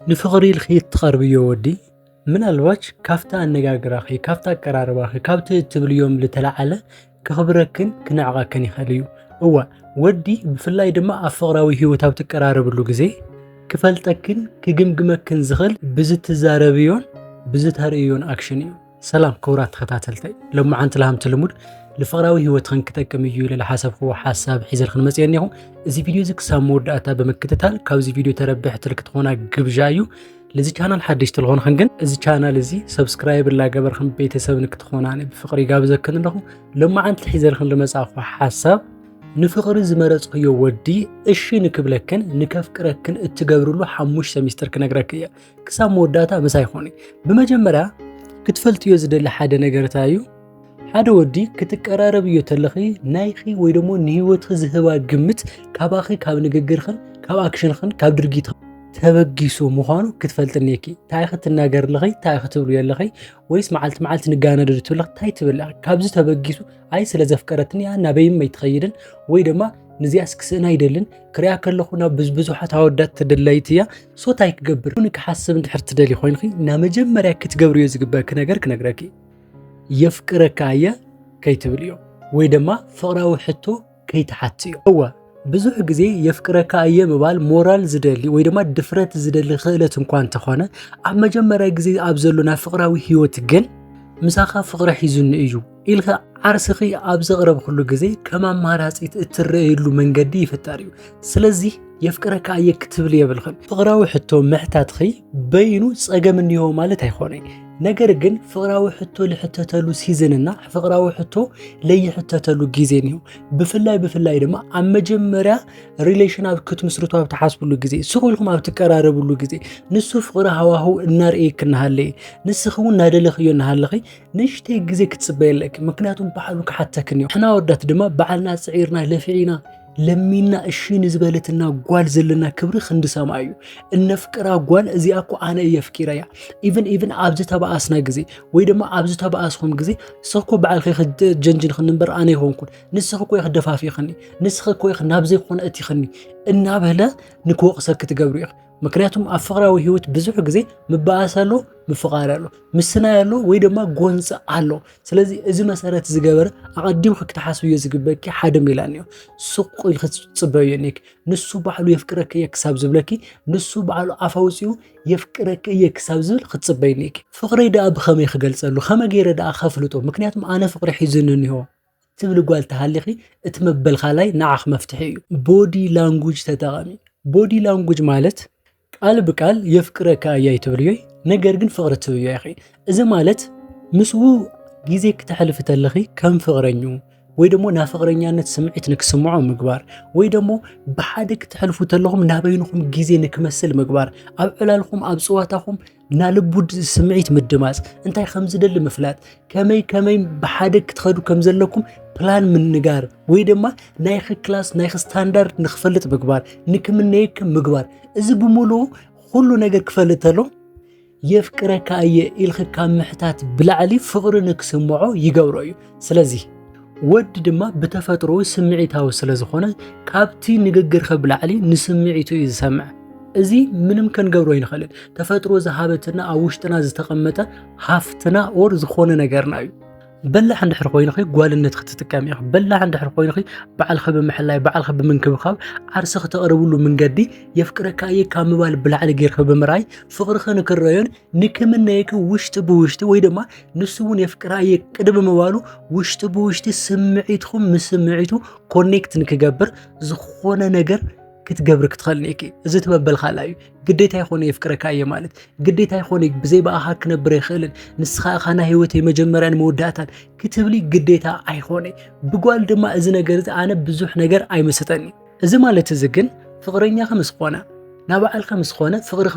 نفقري الخيط تقربي ودي من الوجه كافتا النجاجر أخي كافتا قرار أخي كافتا تبليوم لتلعلة كخبركن كنعقكن يخليو هو ودي بفلاي دما أفقراوي هو تاو تقرارب له جزي كفلتكن كجمجمكن زغل بزت زاربيون بزت هريون أكشنيو سلام كورات ختاتلتي لما عنت لهم تلمود لفقراوي هو تخنكتكم يجوا لحسب هو حساب حزر خدمة يعني إذا فيديو زك سامور داتا بمكتتال كاوزي فيديو تربح تلكتخونا جبجايو لذي channel حدش تلغون خنجن إذا channel زي سبسكرايب لا جبر خم بيتساب نكتخونا يعني بفقري جابزك كن لهم لما عنت الحزر خن لمسافة حساب نفقر زمرت قيو ودي إشي نكبلكن نكفكركن التجبر له حموش سميستر كنجركية كسامور داتا مسايخوني بمجمرة كتفلت يزد لحد نجرتايو حدا ودي كتقرارب يتلخي نايخي ويدمو نهيوت خزهوا جمت كاباخي كاب نغغرخن كاب اكشنخن كاب درغيت تبغيسو مخانو كتفلتنيكي تايخت الناجر لخي تايخت تبلو يلخي ويس معلت نغاندر تبلخ تاي تبلع كابز تبغيسو اي سلازفقرتني انا بيم ما يتخيدن ويدما نزياس كسنا يدلن كريا كلخونا بزبزوحات عودات تدليتيا سو تاي كغبر كونك حسب انت حرت دلي خوينخي نا مجمريا كتغبرو يزغباك نغر كنغراكي يفقركايا كيتبليو ويدما فقراو حتو كيتحاتيو هو بزح غزي يفقركايا مبال مورال زدلي ويدما دفرت زدلي خيلت انكوان تخونه اب مجمرا غزي ابزلونا فقراوي هيوت جن مساخا فقره حيزن ايجو إلها عرسخي ابزغرب كل غزي كما ماراصيت اتريلو منغدي يفتاريو سلازي يفقركايا كتبلي بالخن فقراو حتو محتاتخي بينو صقمنيو مالت ايخوني ነገር ግን ፍቅራዊ ሕቶ ለሕተተሉ ሲዝንና ፍቅራዊ ሕቶ ለይሕተተሉ ጊዜ ነው ብፍላይ ድማ ኣብ መጀመርያ ሪሌሽን ኣብ ክትምስርቱ ኣብ ተሓስብሉ ጊዜ ስኹልኩም ኣብ ተቀራረብሉ ጊዜ ንሱ ፍቅራ ሃዋሁ እናርኤክ እናሃለይ ንስኹ እናደለኽዮ እናሃለኺ ንሽተይ ጊዜ ክትጽበየለክ ምክንያቱም በዓሉ ከሓተክን እዩ ሕና ወዳት ድማ በዓልና ጽዒርና ለፊዒና لمينا الشين زبالتنا قوال زلنا كبر خند سمايو النفكرة قوال زي أكو أنا يفكر يا even أبزتها بأسنا جزي ويدما أبزتها بأسهم جزي سخكو بعد خد جنجن خنبر أنا هون كون نسخكو ياخد دفافي خني نسخكو ياخد نابزي خون أتي خني النابهلا نكو قصك تجبريخ مكنياتهم أفقرا وهيوت بزوج جزي مبأسلو مفقارلو مسنا يلو ويدما قونس علو سلازي إذا مسارات زجبر أقدم خك تحسوا يزجبك حدا ميلانيو سوق الخص صباينك نسو بعلو يفكرك يكسب زبلكي نسو بعلو عفوسيو يفكرك يكسب زبل خد صباينك فقري دا بخمي خجلسلو خما غير دا خفلطو مكنياتهم أنا فقري حيزنني هو تبلو قال تهلخي اتمبل خلاي نعخ مفتحيو بودي لانجوج تتغامي بودي لانجوج مالت قال بقال يفكرك يا تبريي ነገር ግን ፍቅር ትብዩ ያኺ እዚ ማለት ምስኡ ጊዜ ክትሐልፍ ተለኺ ከም ፍቅረኙ ወይ ደሞ ና ፍቅረኛነት ስምዒት ንክስምዖ ምግባር ወይ ደሞ በሓደ ክትሐልፉ ተለኹም ናበይንኹም ጊዜ ንክመስል ምግባር ኣብ ዕላልኹም ኣብ ጽዋታኹም ና ልቡድ ስምዒት ምድማጽ እንታይ ከም ዝደሊ ምፍላጥ ከመይ በሓደ ክትኸዱ ከም ዘለኩም ፕላን ምንጋር ወይ ደማ ናይ ክላስ ናይ ስታንዳርድ ንኽፈልጥ ምግባር ንክምነይክ ምግባር እዚ ብሙሉ ሁሉ ነገር ክፈልጥ ተሎ يفكرك أي إلخك محتات بلعلي فقرنك سمعه يجوري سلزي ود دما بتفترو سمعيتها وسلزخونه كابتي نججر خبلعلي نسمعيته يسمع أزي منم كان جورين خلد تفترو ذهبتنا أوشتنا زتقمته حفتنا أور زخونه نجرناي بلا عند حرقوين خي قال النت ختتكامي بلا عند حرقوين خي بعل خب محلاي بعل خب من كبخاب عرسخ تقربوا له من قدي يفكرك اي كامبال بالعل غير خب مراي فقر خن كريون نكمنيك وشت بوشت ويدما نسون يفكر اي قدم موالو وشت بوشت سمعيتكم مسمعيتو كونيكت نكغبر زخونه ነገር ክትገብር ክትخلنيك اذا تببل خلايو ግዴታ ይሆነ ይፍቅረካ ማለት ግዴታ ይሆነ بزي باها كنبر يخلن نسخه خانا ህይወቴ መጀመሪያን መወዳታን ክትብሊ ግዴታ አይሆነ ብጓል ድማ እዚ ነገር አነ ብዙሕ ነገር አይመሰጠኒ እዚ ማለት እዚ ግን ፍቅረኛ ከምስ ኾነ ናባዓል ከምስ ኾነ ፍቅር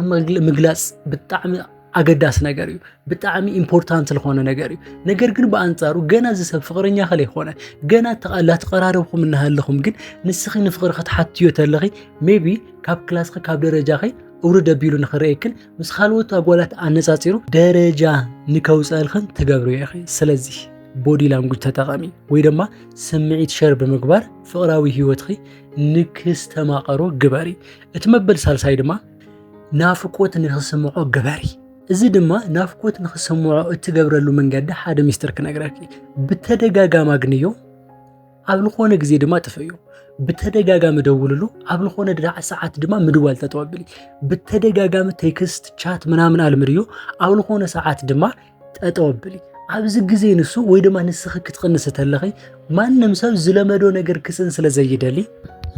ምግላጽ ብጣዕሚ አገዳስ ነገር እዩ ብጣዕሚ ኢምፖርታንት ለሆነ ነገር እዩ ነገር ግን በአንጻሩ ገና ዝሰብ ፍቅረኛ خለ ይሆነ ገና ተቀራረብኩም እናሃለኩም ግን ንስኺ ንፍቅር ከተሓትዮ ተለኺ ሜቢ ካብ ክላስ ካብ ደረጃ ኸይ أورد بيلو نخريكن مس خالوت أقولات أنزاتيرو درجة نكوزالخن تجبرو يا أخي سلزي بودي لانجوج تتغامي ويدما سمعيت شرب مقبار فقراوي هيوتخي نكستماقرو قباري اتمبل سالساي دما ናፍቆት ንኽስምዖ ገበሪ እዚ ድማ ናፍቆት ንኽስምዖ እትገብረሉ መንገዲ ሓደ ሚስጥር ክነግረኪ ብተደጋጋሚ አግንዮ ኣብ ዝኾነ ግዜ ድማ ጥፍዮ ብተደጋጋሚ ደውልሉ ኣብ ዝኾነ ሰዓት ድማ ምድዋል ተጠወብሊ ብተደጋጋሚ ቴክስት ቻት ምናምን አልምድዮ ኣብ ዝኾነ ሰዓት ድማ ተጠወብሊ ኣብዚ ግዜ ንሱ ወይ ድማ ንስኺ ክትቅንስ ተለኺ ማንም ሰብ ዝለመዶ ነገር ክስን ስለዘይደሊ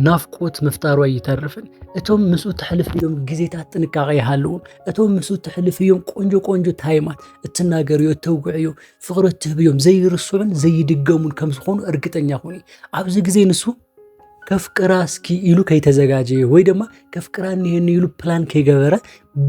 ናፍቆት ምፍጣሩ አይተርፍን እቶም ምስኡ ተሕልፍዮም ግዜታት ጥንቃቄ ይሃሉን እቶም ምስኡ ተሕልፍዮም ቆንጆ ታይማት እትናገሪዮ እተውግዕዮ ፍቅሪ እትህብዮም ዘይርሱዕን ዘይድገሙን ከም ዝኾኑ እርግጠኛ ኾኒ ኣብዚ ግዜ ንሱ ከፍቅራ እስኪ ኢሉ ከይተዘጋጀየ ወይ ድማ ከፍቅራኒ ይሄን ኢሉ ፕላን ከይገበረ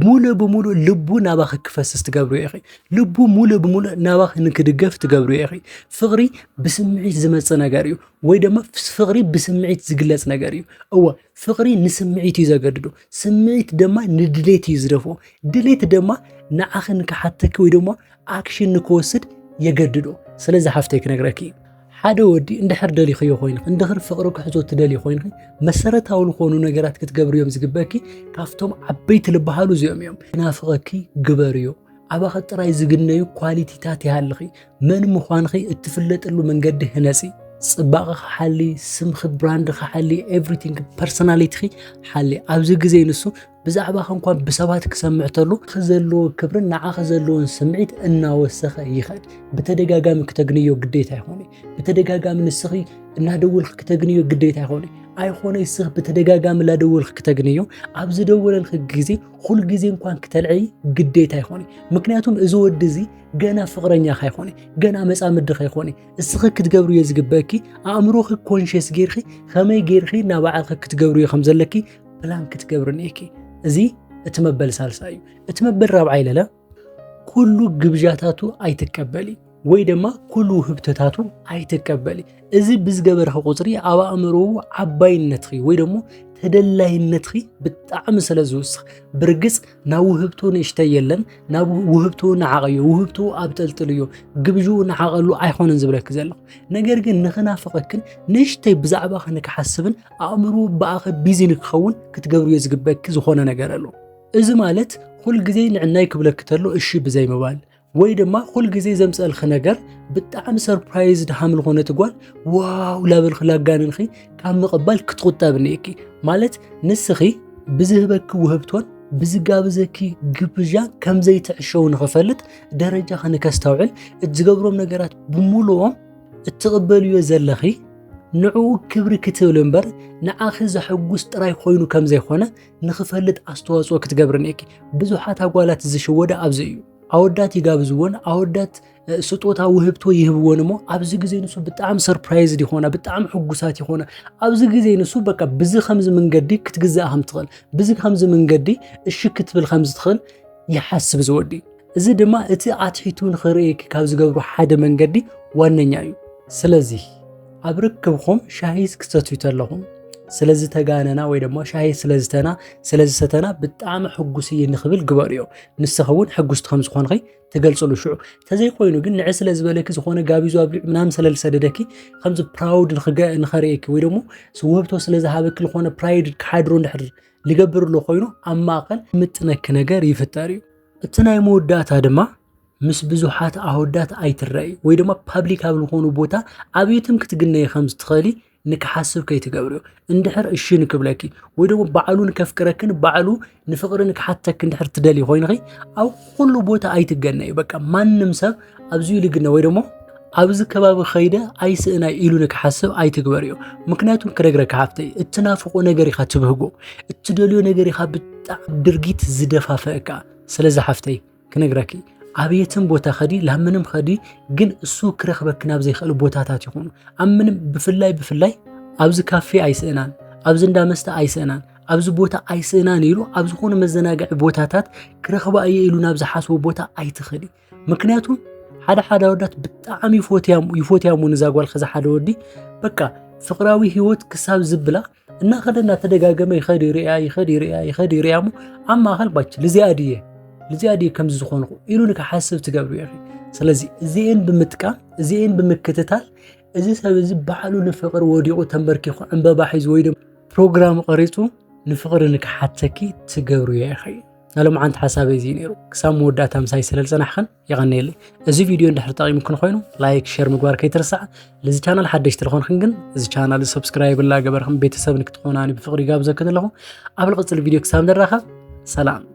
ሙሉ በሙሉ ልቡ ናባኽ ክፈስስ ትገብሩ ይኺ ልቡ ሙሉ በሙሉ ናባኽ ንክድገፍ ትገብሩ ይኺ ፍቅሪ ብስምዒት ዝመጽእ ነገር እዩ ወይ ድማ ፍቅሪ ብስምዒት ዝግለጽ ነገር እዩ እወ ፍቅሪ ንስምዒት እዩ ዘገድዶ ስምዒት ድማ ንድሌት እዩ ዝደፍኦ ድሌት ድማ ንዓኽ ንክሓተክ ወይ ድማ ኣክሽን ንክወስድ የገድዶ ስለዚ ሓፍተይ ክነግረኪ ሓደ ወዲ እንድሕር ደሊኽዮ ኮይንክ እንድሕር ፍቅሪ ክሕዞ ትደሊ ኮይንክ መሰረታዊ ዝኾኑ ነገራት ክትገብርዮም ዝግበኪ ካፍቶም ዓበይቲ ልበሃሉ እዚኦም እዮም ናፍቐኪ ግበርዮ ኣባኸ ጥራይ ዝግነዩ ኳሊቲታት ይሃልኺ መን ምዃንኺ እትፍለጥሉ መንገዲ ህነፂ ጽባቐ ሓሊ ስምኺ ብራንድ ሓሊ ኤቭሪቲንግ ፐርሰናሊቲ ሓሊ ኣብዚ ግዜ ንሱ ብዛዕባኸ እንኳን ብሰባት ክሰምዕ ተሉ ከዘለዎ ክብርን ንዓኸ ዘለዎን ስምዒት እናወሰኸ ይኸድ ብተደጋጋሚ ክተግንዮ ግዴታ ይኾነ ብተደጋጋሚ ንስኺ እናደወልክ ክተግንዮ ግዴታ ይኾነ ኣይኾነ ይስኽ ብተደጋጋሚ ላደወልክ ክተግንዮ ኣብዚ ደወለልክ ግዜ ኩል ግዜ እንኳን ክተልዕይ ግዴታ ይኾነ ምክንያቱም እዚ ወዲ እዚ ገና ፍቅረኛ ኸይኾነ ገና መጻምድ ኸይኾነ እስኺ ክትገብርዮ ዝግበኪ ኣእምሮኺ ኮንሽስ ጌርኺ ከመይ ጌርኺ ናባዓልኺ ክትገብርዮ ከም ዘለኪ ፕላን ክትገብርኒኪ እዚ እትመበል ሳልሳዩ እትመበል ራብዓይ ለለ ኩሉ ግብዣታቱ ኣይትቀበሊ ወይ ድማ ኩሉ ህብተታቱ ኣይትቀበሊ እዚ ብዝገበርኸ ቁጽሪ ኣብ ኣእምሮኡ ዓባይነትኺ ወይ ደግሞ ተደላይነትኺ ብጣዕሚ ስለ ዝውስኽ ብርግጽ ናብ ውህብቶ ንእሽተይ የለን ናብ ውህብቶ ንዓቐዮ ውህብቶ ኣብ ጠልጥልዮ ግብዥኡ ንዓቐሉ ኣይኾነን ዝብለክ ዘለኹ ነገር ግን ንኽናፍቐክን ንእሽተይ ብዛዕባኸ ንክሓስብን ኣእምሮ ብኣኸ ቢዚ ንክኸውን ክትገብርዮ ዝግበክ ዝኾነ ነገር ኣሎ እዚ ማለት ኩል ግዜ ንዕናይ ክብለክ ተሎ እሺ ብዘይ ምባል ወይ ድማ ኩል ግዜ ዘምፀልኺ ነገር ብጣዕሚ ሰርፕራይዝ ድሃም ዝኾነ ትጓል ዋው ላበልኺ ላጋንንኺ ካብ ምቕባል ክትቁጠብኒኪ ማለት ንስኺ ብዝህበኪ ውህብቶን ብዝጋብዘኪ ግብዣ ከም ዘይትዕሸው ንኽፈልጥ ደረጃ ንከስተውዕል እትዝገብሮም ነገራት ብምሉኦም እትቕበልዮ ዘለኺ ንዕኡ ክብሪ ክትብል እምበር ንዓኺ ዘሐጉስ ጥራይ ኮይኑ ከም ዘይኾነ ንኽፈልጥ ኣስተዋጽኦ ክትገብርኒኪ ብዙሓት ኣጓላት ዝሽወዳ ኣብዚ እዩ ኣወዳት ይጋብዝዎን ኣወዳት ስጦታ ውህብቶ ይህብዎን እሞ ኣብዚ ግዜ ንሱ ብጣዕሚ ሰርፕራይዝ ይኾና ብጣዕሚ ሕጉሳት ይኾና ኣብዚ ግዜ ንሱ በቃ ብዚ ከምዚ መንገዲ ክትግዛእ ከም ትኽእል ብዚ ከምዚ መንገዲ እሺ ክትብል ከም ዝትኽእል ይሓስብ ዝወዲ እዚ ድማ እቲ ኣትሒቱ ንኽርእየኪ ካብ ዝገብሩ ሓደ መንገዲ ዋነኛ እዩ ስለዚ ኣብ ርክብኹም ሻሂስ ክሰትዩ ተለኹም ስለዚ ተጋነና ወይ ደግሞ ሻሂ ስለዚ ሰተና ብጣዕሚ ሕጉስ እየ ንኽብል ግበርዮ ንስኸውን ሕጉስቲ ከም ዝኾንኺ ትገልጽሉ ሽዑ ተዘይ ኮይኑ ግን ንዕ ስለ ዝበለኪ ዝኾነ ጋቢዙ ኣብሊዕ ምናምን ስለልሰደደኪ ከምዚ ፕራውድ ንኸርእየኪ ወይ ደግሞ ውህብቶ ስለዝሃበኪ ዝኾነ ፕራይድ ክሓድሮ እንድሕር ሊገብርሎ ኮይኑ ኣብ ማእኸል ምጥነኪ ነገር ይፍጠር እዩ እቲ ናይ መወዳእታ ድማ ምስ ብዙሓት ኣወዳት ኣይትረአይ ወይ ድማ ፓብሊክ ኣብ ዝኾኑ ቦታ ኣብየትም ክትግነይ ከም ዝትኽእሊ ንክሓስብ ከይትገብርዮ እንድሕር እሺ ንክብለኪ ወይ ደግሞ ባዕሉ ንከፍቅረክን ባዕሉ ንፍቅሪ ንክሓተክ እንድሕር ትደሊ ኮይንኺ ኣብ ኩሉ ቦታ ኣይትገነይ በቃ ማንም ሰብ ኣብዚዩ ልግነ ወይ ደግሞ ኣብዚ ከባቢ ኸይደ ኣይስእናይ ኢሉ ንክሓስብ ኣይትግበርዮ ምክንያቱም ክነግረካ ሓፍተይ እትናፍቆ ነገር ኢኻ ትብህጎ እትደልዮ ነገር ኢኻ ብጣዕሚ ድርጊት ዝደፋፈአካ ስለዚ ሓፍተይ ክነግረኪ ኣብየትም ቦታ ኸዲ ላምንም ኸዲ ግን እሱ ክረኽበክ ናብ ዘይኽእል ቦታታት ይኾኑ ኣብ ምንም ብፍላይ ኣብዚ ካፌ ኣይስእናን ኣብዚ እንዳ መስተ ኣይስእናን ኣብዚ ቦታ ኣይስእናን ኢሉ ኣብ ዝኾነ መዘናግዒ ቦታታት ክረኽባ እየ ኢሉ ናብ ዝሓስቦ ቦታ ኣይትኽእሊ ምክንያቱም ሓደ ኣወዳት ብጣዕሚ ይፎትያሙ ንዛጓል ከዛ ሓደ ወዲ በቃ ፍቅራዊ ህይወት ክሳብ ዝብላ እናኸደና ተደጋገመ ይኸድ ይርያ ሞ ኣብ ማእኸል ባች ልዚያ ድየ ከምዚ ዝኾንኹ ኢሉ ንክሓስብ ትገብሩ ይኺ ስለዚ እዚአን ብምጥቃም እዚአን ብምክትታል እዚ ሰብ እዚ ባዕሉ ንፍቅሪ ወዲቑ ተንበርኪኹ ዕምበባ ሒዙ ወይ ድማ ፕሮግራም ቀሪጹ ንፍቅሪ ንክሓተኪ ትገብሩ ይኺ نالو معانت حسابي زينيرو كسام مودات امساي سلل صنحخن يغنيلي ازي فيديو اندحر طقيمكن خوينو لايك شير مغبار كيترسع لزي channel حدش تلخون خنجن ازي channel سبسكرايب لا جبركم بيتسب نكتخوناني بفقري غابزكن لهو قبل قصل الفيديو كسام درخه سلام